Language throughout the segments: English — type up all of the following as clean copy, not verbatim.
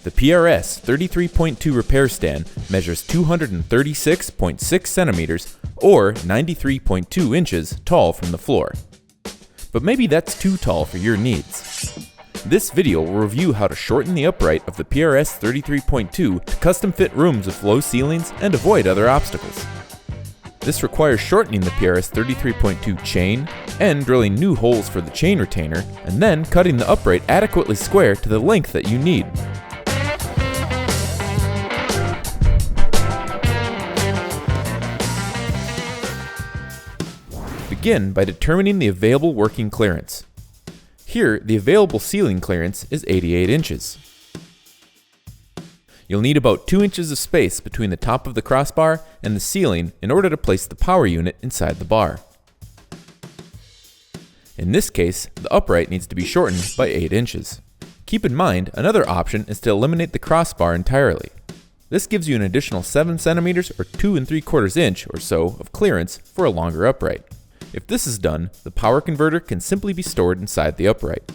The PRS-33.2 repair stand measures 236.6 centimeters or 93.2 inches tall from the floor. But maybe that's too tall for your needs. This video will review how to shorten the upright of the PRS-33.2 to custom fit rooms with low ceilings and avoid other obstacles. This requires shortening the PRS-33.2 chain and drilling new holes for the chain retainer, and then cutting the upright adequately square to the length that you need. Begin by determining the available working clearance. Here, the available ceiling clearance is 88 inches. You'll need about 2 inches of space between the top of the crossbar and the ceiling in order to place the power unit inside the bar. In this case, the upright needs to be shortened by 8 inches. Keep in mind, another option is to eliminate the crossbar entirely. This gives you an additional 7 centimeters or 2 3/4 inch or so of clearance for a longer upright. If this is done, the power converter can simply be stored inside the upright.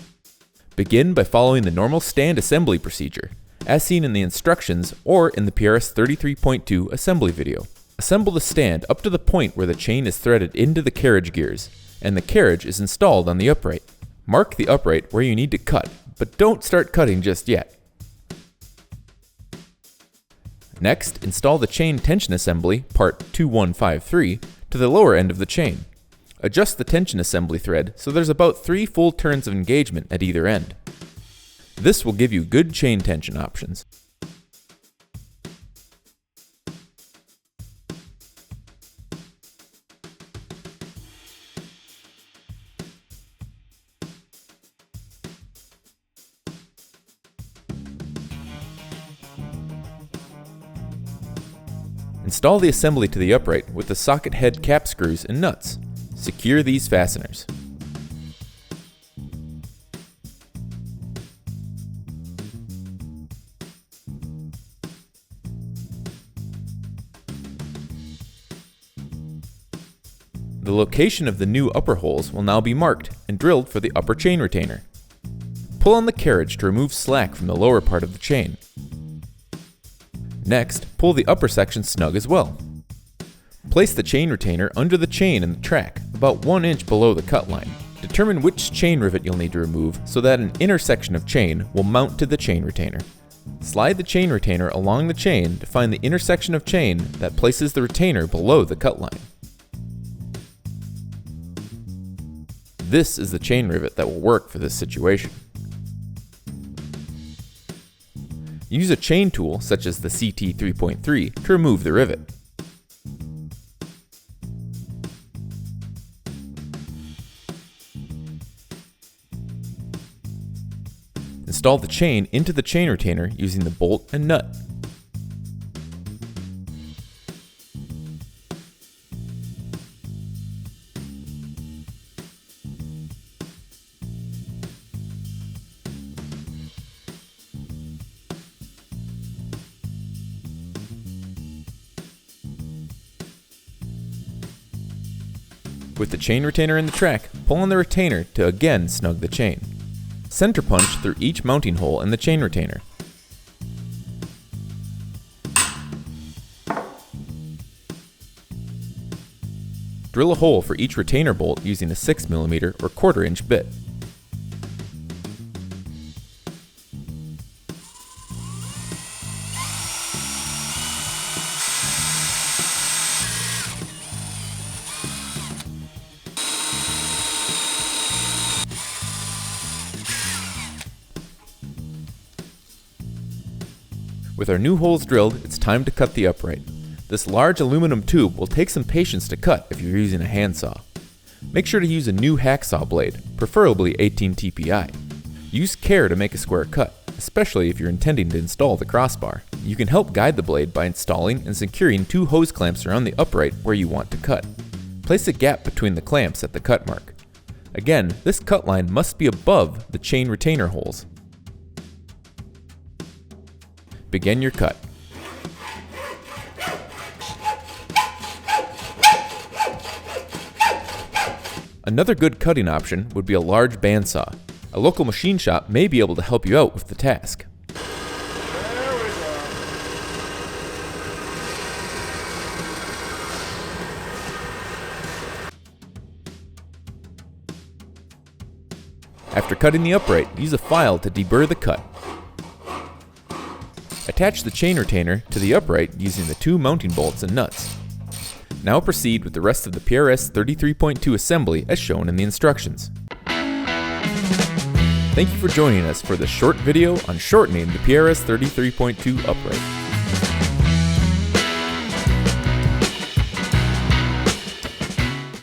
Begin by following the normal stand assembly procedure, as seen in the instructions or in the PRS-33.2 assembly video. Assemble the stand up to the point where the chain is threaded into the carriage gears, and the carriage is installed on the upright. Mark the upright where you need to cut, but don't start cutting just yet. Next, install the chain tension assembly, part 2153, to the lower end of the chain. Adjust the tension assembly thread so there's about 3 full turns of engagement at either end. This will give you good chain tension options. Install the assembly to the upright with the socket head cap screws and nuts. Secure these fasteners. The location of the new upper holes will now be marked and drilled for the upper chain retainer. Pull on the carriage to remove slack from the lower part of the chain. Next, pull the upper section snug as well. Place the chain retainer under the chain and the track, about 1 inch below the cut line. Determine which chain rivet you'll need to remove so that an inner section of chain will mount to the chain retainer. Slide the chain retainer along the chain to find the intersection of chain that places the retainer below the cut line. This is the chain rivet that will work for this situation. Use a chain tool such as the CT3.3 to remove the rivet. Install the chain into the chain retainer using the bolt and nut. With the chain retainer in the track, pull on the retainer to again snug the chain. Center punch through each mounting hole in the chain retainer. Drill a hole for each retainer bolt using a 6mm or 1/4 inch bit. With our new holes drilled, it's time to cut the upright. This large aluminum tube will take some patience to cut if you're using a handsaw. Make sure to use a new hacksaw blade, preferably 18 TPI. Use care to make a square cut, especially if you're intending to install the crossbar. You can help guide the blade by installing and securing 2 hose clamps around the upright where you want to cut. Place a gap between the clamps at the cut mark. Again, this cut line must be above the chain retainer holes. Begin your cut. Another good cutting option would be a large bandsaw. A local machine shop may be able to help you out with the task. After cutting the upright, use a file to deburr the cut. Attach the chain retainer to the upright using the 2 mounting bolts and nuts. Now proceed with the rest of the PRS-33.2 assembly as shown in the instructions. Thank you for joining us for this short video on shortening the PRS-33.2 upright.